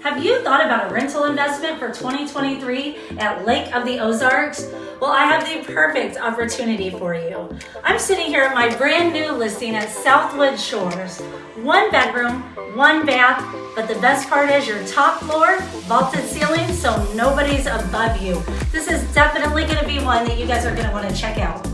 Have you thought about a rental investment for 2023 at Lake of the Ozarks? Well, I have the perfect opportunity for you. I'm sitting here at my brand new listing at Southwood Shores. 1 bedroom, 1 bath, but the best part is your top floor, vaulted ceiling, so nobody's above you. This is definitely going to be one that you guys are going to want to check out.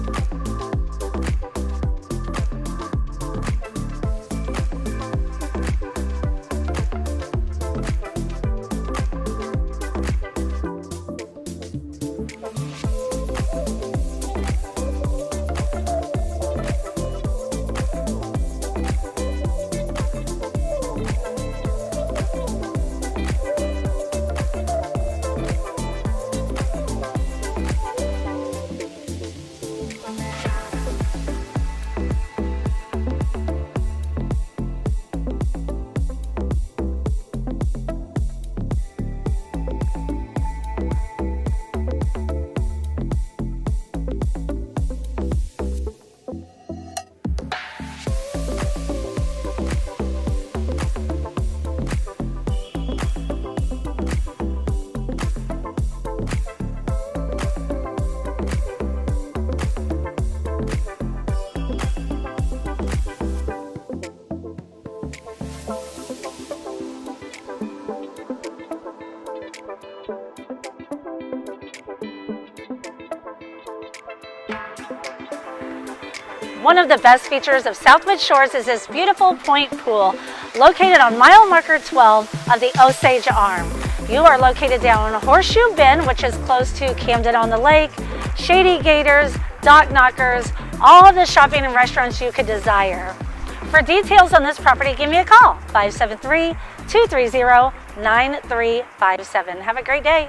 One of the best features of Southwood Shores is this beautiful point pool located on mile marker 12 of the Osage Arm. You are located down Horseshoe Bend, which is close to Camdenton the Lake, Shady Gators, Dock Knockers, all the shopping and restaurants you could desire. For details on this property, give me a call, 573-230-9357. Have a great day.